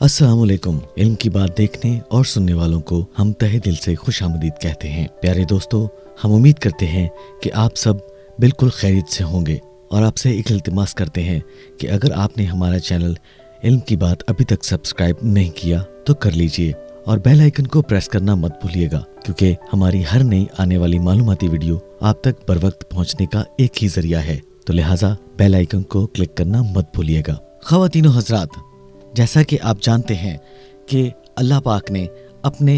अस्सलाम वालेकुम। इल्म की बात देखने और सुनने वालों को हम तहे दिल से खुशामदीद कहते हैं। प्यारे दोस्तों, हम उम्मीद करते हैं कि आप सब बिल्कुल खैरियत से होंगे और आपसे एक इल्तिमास करते हैं कि अगर आपने हमारा चैनल इल्म की बात अभी तक सब्सक्राइब नहीं किया तो कर लीजिए और बेल आइकन को प्रेस करना मत भूलिएगा, क्योंकि हमारी हर नई आने वाली मालूमाती वीडियो आप तक बर वक्त पहुँचने का एक ही जरिया है। तो लिहाजा बेल आइकन को क्लिक करना मत भूलिएगा। ख़वातीनो हज़रात, जैसा कि आप जानते हैं कि अल्लाह पाक ने अपने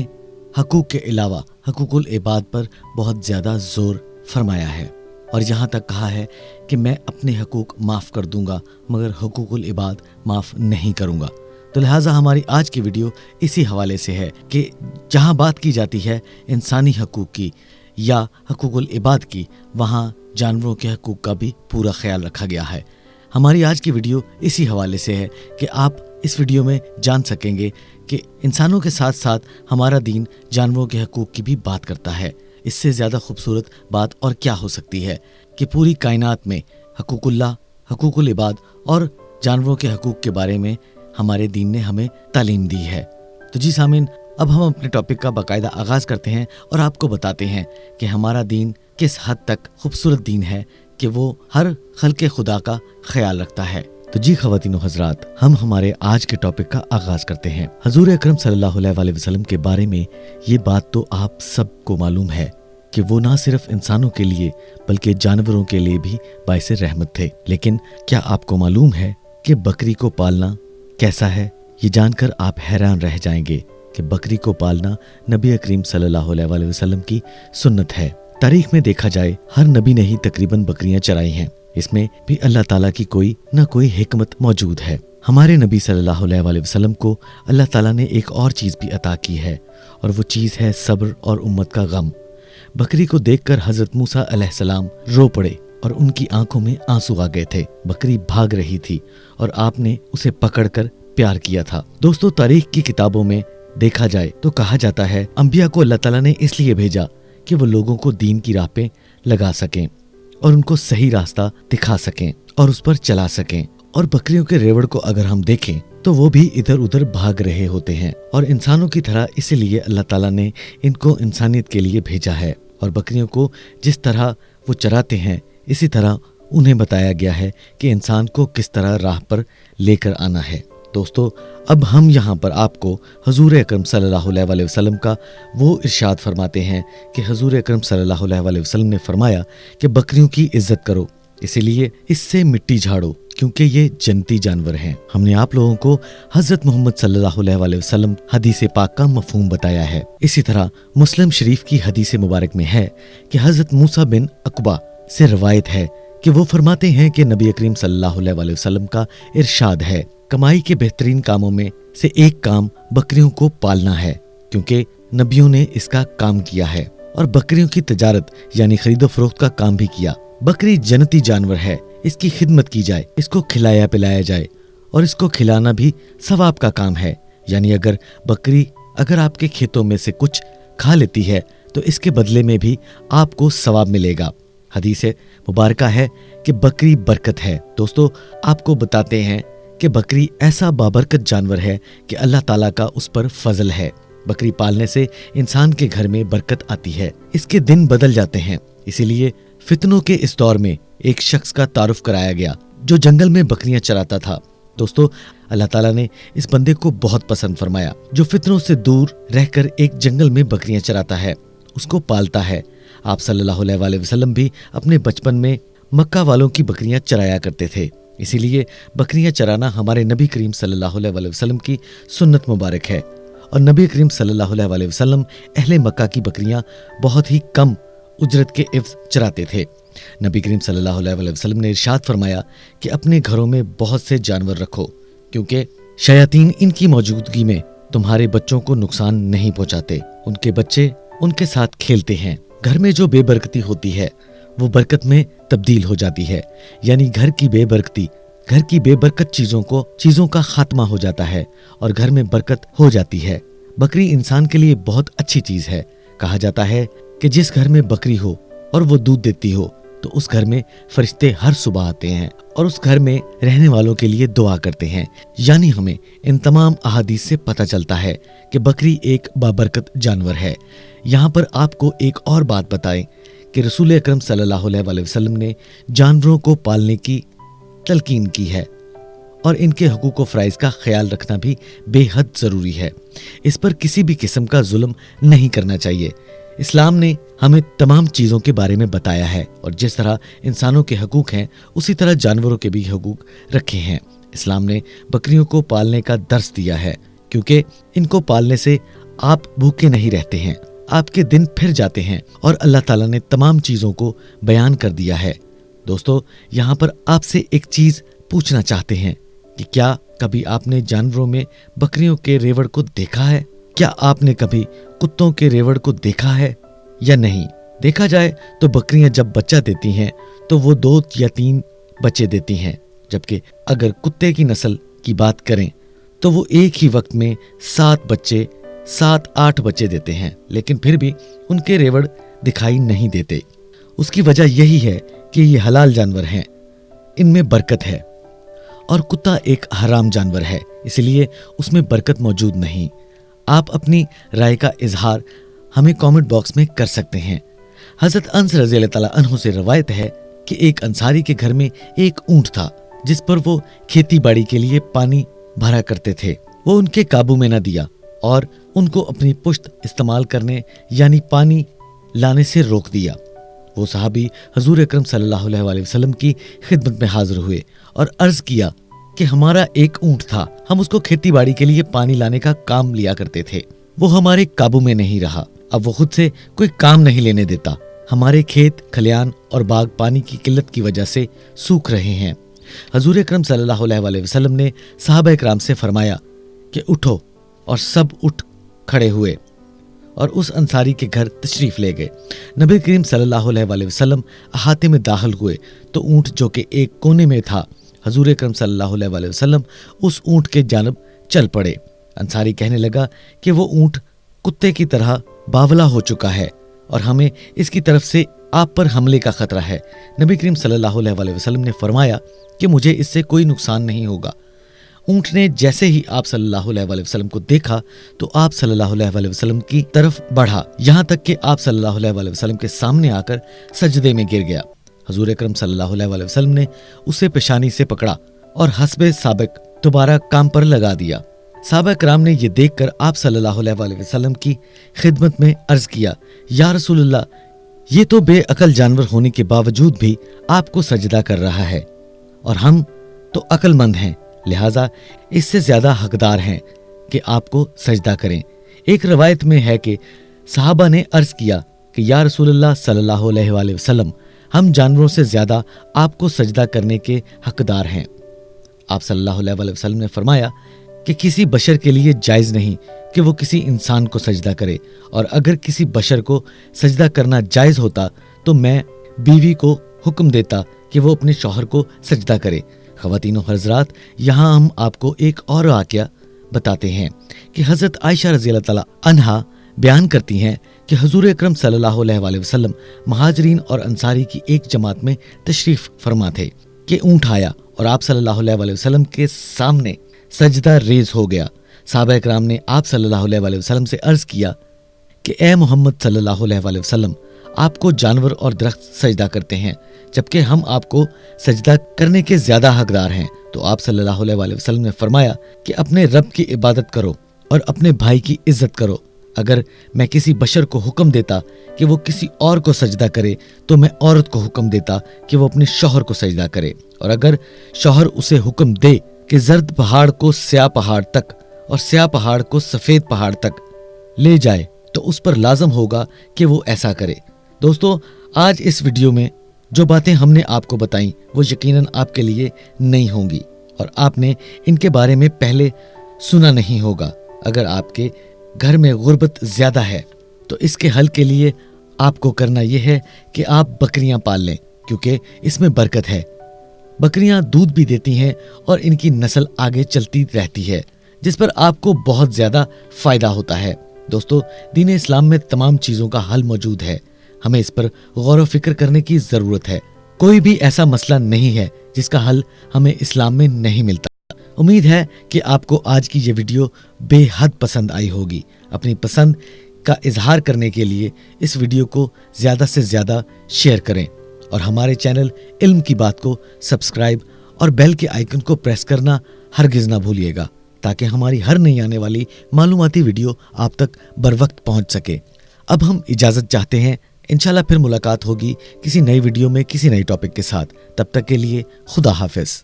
हकूक़ के अलावा हकूक़ुल इबाद पर बहुत ज़्यादा ज़ोर फरमाया है और यहाँ तक कहा है कि मैं अपने हकूक़ माफ़ कर दूंगा मगर हकूक़ुल इबाद माफ़ नहीं करूंगा। तो लिहाजा हमारी आज की वीडियो इसी हवाले से है कि जहाँ बात की जाती है इंसानी हकूक़ की या हकूक़ुल इबाद की, वहाँ जानवरों के हकूक़ का भी पूरा ख्याल रखा गया है। हमारी आज की वीडियो इसी हवाले से है कि आप इस वीडियो में जान सकेंगे कि इंसानों के साथ साथ हमारा दीन जानवरों के हकूक़ की भी बात करता है। इससे ज़्यादा खूबसूरत बात और क्या हो सकती है कि पूरी कायनात में हकूक़ुल्लाह, हकूक़ुल इबाद और जानवरों के हकूक़ के बारे में हमारे दीन ने हमें तालीम दी है। तो जी सामीन, अब हम अपने टॉपिक का बाकायदा आगाज़ करते हैं और आपको बताते हैं कि हमारा दीन किस हद तक खूबसूरत दीन है कि वो हर खल्क़े खुदा का ख्याल रखता है। तो जी ख़वातीनो हज़रात, हम हमारे आज के टॉपिक का आगाज़ करते हैं। हजूर अकरम सल्लल्लाहु अलैहि वसल्लम के बारे में ये बात तो आप सबको मालूम है कि वो ना सिर्फ इंसानों के लिए बल्कि जानवरों के लिए भी बाइसे रहमत थे। लेकिन क्या आपको मालूम है कि बकरी को पालना कैसा है? ये जानकर आप हैरान रह जाएंगे कि बकरी को पालना नबी करीम सल्लल्लाहु अलैहि वसल्लम की सुन्नत है। तारीख में देखा जाए हर नबी ने ही तकरीबन बकरियां चराई हैं। इसमें भी अल्लाह ताला की कोई न कोई हिकमत मौजूद है। हमारे नबी सल्लल्लाहु अलैहि वसल्लम को अल्लाह ताला ने एक और चीज़ भी अता की है और वो चीज़ है सब्र और उम्मत का गम। बकरी को देखकर हज़रत मूसा अलैहिस्सलाम रो पड़े और उनकी आंखों में आंसू आ गए थे। बकरी भाग रही थी और आपने उसे पकड़कर प्यार किया था। दोस्तों, तारीख की किताबों में देखा जाए तो कहा जाता है अंबिया को अल्लाह ताला ने इसलिए भेजा कि वो लोगों को दीन की राह पे लगा सकें और उनको सही रास्ता दिखा सकें और उस पर चला सकें। और बकरियों के रेवड़ को अगर हम देखें तो वो भी इधर उधर भाग रहे होते हैं और इंसानों की तरह इसीलिए अल्लाह ताला ने इनको इंसानियत के लिए भेजा है। और बकरियों को जिस तरह वो चराते हैं इसी तरह उन्हें बताया गया है कि इंसान को किस तरह राह पर लेकर आना है। दोस्तों, अब हम यहाँ पर आपको हजूर अकरम सल्लल्लाहु अलैहि वसल्लम का वो इरशाद फरमाते हैं कि हजूर अकरम सल्लल्लाहु अलैहि वसल्लम ने फरमाया कि बकरियों की इज्जत करो, इसीलिए इससे मिट्टी झाड़ो क्योंकि ये जन्नती जानवर हैं। हमने आप लोगों को हजरत मोहम्मद सल्लल्लाहु अलैहि वसल्लम हदीस पाक का मफहूम बताया है। इसी तरह मुस्लिम शरीफ की हदीस मुबारक में है कि हजरत मूसा बिन अकबा से रवायत है कि वो फरमाते हैं कि नबी करीम सल्लल्लाहु अलैहि वसल्लम का इरशाद है, कमाई के बेहतरीन कामों में से एक काम बकरियों को पालना है क्योंकि नबियों ने इसका काम किया है और बकरियों की तजारत यानी खरीदो फरोख्त का काम भी किया। बकरी जन्नती जानवर है, इसकी खिदमत की जाए, इसको खिलाया पिलाया जाए और इसको खिलाना भी सवाब का काम है। यानी अगर बकरी अगर आपके खेतों में से कुछ खा लेती है तो इसके बदले में भी आपको सवाब मिलेगा। हदीस मुबारका है कि बकरी बरकत है। दोस्तों, आपको बताते हैं कि बकरी ऐसा बाबरकत जानवर है कि अल्लाह ताला का उस पर फजल है। बकरी पालने से इंसान के घर में बरकत आती है, इसके दिन बदल जाते हैं। इसीलिए फितनों के इस दौर में एक शख्स का तारुफ कराया गया जो जंगल में बकरियां चराता था। दोस्तों, अल्लाह ताला ने इस बंदे को बहुत पसंद फरमाया जो फितनों से दूर रहकर एक जंगल में बकरियां चराता है, उसको पालता है। आप सल्लल्लाहु अलैहि वसल्लम भी अपने बचपन में मक्का वालों की बकरियां चराया करते थे। इसीलिए बकरियां चराना हमारे नबी करीम सल्लल्लाहु अलैहि वसल्लम की सुन्नत मुबारक है। और नबी करीम सल्लल्लाहु अलैहि वसल्लम अहले मक्का की बकरियां बहुत ही कम उजरत के इव्ज़ चराते थे। नबी करीम सल्लल्लाहु अलैहि वसल्लम ने इरशाद फरमाया कि अपने घरों में बहुत से जानवर रखो क्योंकि शयातीन इनकी मौजूदगी में तुम्हारे बच्चों को नुकसान नहीं पहुंचाते, उनके बच्चे उनके साथ खेलते हैं। घर में जो बेबरकती होती है वो बरकत में तब्दील हो जाती है, यानी घर की बेबरकत चीजों का खात्मा हो जाता है और घर में बरकत हो जाती है। बकरी इंसान के लिए बहुत अच्छी चीज है। कहा जाता है कि जिस घर में बकरी हो और वो दूध देती हो तो उस घर में फरिश्ते हर सुबह आते हैं और उस घर में रहने वालों के लिए दुआ करते हैं। यानी हमें इन तमाम अहादीस से पता चलता है कि बकरी एक बाबरकत जानवर है। यहाँ पर आपको एक और बात बताएं कि रसूल अकरम सल्लल्लाहु अलैहि वसल्लम ने जानवरों को पालने की तलकीन की है और इनके हुकूक व फ़राइज़ का ख्याल रखना भी बेहद ज़रूरी है। इस पर किसी भी किस्म का जुल्म नहीं करना चाहिए। इस्लाम ने हमें तमाम चीज़ों के बारे में बताया है और जिस तरह इंसानों के हकूक़ हैं उसी तरह जानवरों के भी हकूक़ रखे हैं। इस्लाम ने बकरियों को पालने का दर्स दिया है क्योंकि इनको पालने से आप भूखे नहीं रहते हैं, आपके दिन फिर जाते हैं और अल्लाह ताला ने तमाम चीज़ों को बयान कर दिया है। दोस्तों, यहाँ पर आपसे एक चीज़ पूछना चाहते हैं कि क्या कभी आपने जानवरों में बकरियों के रेवड़ को देखा है? क्या आपने कभी कुत्तों के रेवड़ को देखा है या नहीं? देखा जाए तो बकरियां जब बच्चा देती हैं तो वो 2 या 3 बच्चे देती हैं, जबकि अगर कुत्ते की नस्ल की बात करें तो वो एक ही वक्त में 7-8 बच्चे देते हैं, लेकिन फिर भी उनके रेवड़ दिखाई नहीं देते। उसकी वजह यही है कि ये हलाल जानवर हैं, इनमें बरकत है और कुत्ता एक हराम जानवर है, इसलिए उसमें बरकत मौजूद नहीं। आप अपनी राय का इजहार हमें कमेंट बॉक्स में कर सकते हैं। हजरत अनस रज़ी अल्लाह तआला अन्हु से रवायत है कि एक अंसारी के घर में एक ऊंट था जिस पर वो खेती बाड़ी के लिए पानी भरा करते थे। वो उनके काबू में न दिया और उनको अपनी पुश्त इस्तेमाल करने यानी पानी लाने से रोक दिया। वो सहाबी हजूर अकरम सल्लल्लाहु अलैहि वसल्लम की खिदमत में हाजिर हुए और अर्ज किया कि हमारा एक ऊंट था, हम उसको खेती बाड़ी के लिए पानी लाने का काम लिया करते थे। वो हमारे काबू में नहीं रहा, अब वो खुद से कोई काम नहीं लेने देता। हमारे खेत खलियान और बाग पानी की किल्लत की वजह से सूख रहे हैं। हजूर अकरम सल्लल्लाहु अलैहि वसल्लम ने सहाबा इकराम से फरमाया कि उठो, और सब उठ खड़े हुए और उस अंसारी के घर तशरीफ ले गए। नबी करीम सल्लल्लाहु अलैहि वसल्लम अहाते में दाखिल हुए तो ऊंट जो कि एक कोने में था, हजूर अकरम सल्लल्लाहु अलैहि वसल्लम उस ऊंट के जानब चल पड़े। अंसारी कहने लगा कि वो ऊंट कुत्ते की तरह बावला हो चुका है और हमें इसकी तरफ से आप पर हमले का खतरा है। नबी करीम सल्लल्लाहु अलैहि वसल्लम ने फरमाया कि मुझे इससे कोई नुकसान नहीं होगा। ऊंट ने जैसे ही आप सल्लल्लाहु अलैहि वसल्लम को देखा तो आप सल्लल्लाहु अलैहि वसल्लम की तरफ बढ़ा, यहाँ तक कि आप सल्लल्लाहु अलैहि वसल्लम के सामने आकर सजदे में गिर गया। हजूर अकरम सल्लल्लाहु अलैहि वसल्लम ने उसे पेशानी से पकड़ा और हस्बे साबिक दोबारा काम पर लगा दिया। सहाबा कराम ने ये देखकर आप सल्लल्लाहु अलैहि वसल्लम की खिदमत में अर्ज किया, या रसूलल्लाह, ये तो बेअकल जानवर होने के बावजूद भी आपको सजदा कर रहा है और हम तो अक्लमंद हैं, लिहाजा इससे ज्यादा हकदार हैं कि आपको सजदा करें। एक रवायत में है कि सहाबा ने अर्ज किया कि या रसूलल्लाह सल्लल्लाहु अलैहि वसल्लम, हम जानवरों से ज्यादा आपको सजदा करने के हकदार हैं। आप सल्लल्लाहु अलैहि वसल्लम ने फरमाया कि किसी बशर के लिए जायज़ नहीं कि वो किसी इंसान को सजदा करे, और अगर किसी बशर को सजदा करना जायज़ होता तो मैं बीवी को हुक्म देता कि वो अपने शौहर को सजदा करे। ख़वातीनो हज़रात, यहाँ हम आपको एक और वाक़या बताते हैं कि हज़रत आयशा रज़ी अल्लाह तआला अन्हा बयान करती हैं कि हुज़ूर अकरम सल्लल्लाहु अलैहि वसल्लम महाजरीन और अंसारी की एक जमात में तशरीफ़ फरमा थे कि ऊँट आया और आप सल्लल्लाहु अलैहि वसल्लम के सामने सजदा रेज हो गया। सहाबा इकराम ने आप सल्लल्लाहु अलैहि वसल्लम से अर्ज किया कि ए मोहम्मद सल्लल्लाहु अलैहि वसल्लम, आपको जानवर और दरख्त सजदा करते हैं जबकि हम आपको सजदा करने के ज्यादा हकदार हैं। तो आप सल्लल्लाहु अलैहि वसल्लम ने फरमाया कि अपने रब की इबादत करो और अपने भाई की इज्जत करो। अगर मैं किसी बशर को हुक्म देता कि वो किसी और को सजदा करे तो मैं औरत को हुक्म देता कि वो अपने शौहर को सजदा करे, और अगर शौहर उसे हुक्म दे कि जर्द पहाड़ को स्याह पहाड़ तक और स्याह पहाड़ को सफेद पहाड़ तक ले जाए तो उस पर लाजम होगा कि वो ऐसा करे। दोस्तों, आज इस वीडियो में जो बातें हमने आपको बताई वो यकीनन आपके लिए नई होंगी और आपने इनके बारे में पहले सुना नहीं होगा। अगर आपके घर में गुर्बत ज्यादा है तो इसके हल के लिए आपको करना यह है कि आप बकरियां पाल लें, क्योंकि इसमें बरकत है। बकरियां दूध भी देती हैं और इनकी नस्ल आगे चलती रहती है, जिस पर आपको बहुत ज्यादा फायदा होता है। दोस्तों, दीन इस्लाम में तमाम चीजों का हल मौजूद है, हमें इस पर गौर व फिक्र करने की जरूरत है। کوئی بھی ایسا مسئلہ نہیں ہے جس کا حل ہمیں اسلام میں نہیں ملتا۔ امید ہے کہ آپ کو آج کی یہ ویڈیو بے حد پسند آئی ہوگی۔ اپنی پسند کا اظہار کرنے کے لیے اس ویڈیو کو زیادہ سے زیادہ شیئر کریں اور ہمارے چینل علم کی بات کو سبسکرائب اور بیل کے آئیکن کو پریس کرنا ہرگز نہ بھولیے گا، تاکہ ہماری ہر نئی آنے والی معلوماتی ویڈیو آپ تک بروقت پہنچ سکے۔ اب ہم اجازت چاہتے ہیں، انشاءاللہ پھر ملاقات ہوگی کسی نئی ویڈیو میں کسی نئی ٹاپک کے ساتھ۔ تب تک کے لیے خدا حافظ۔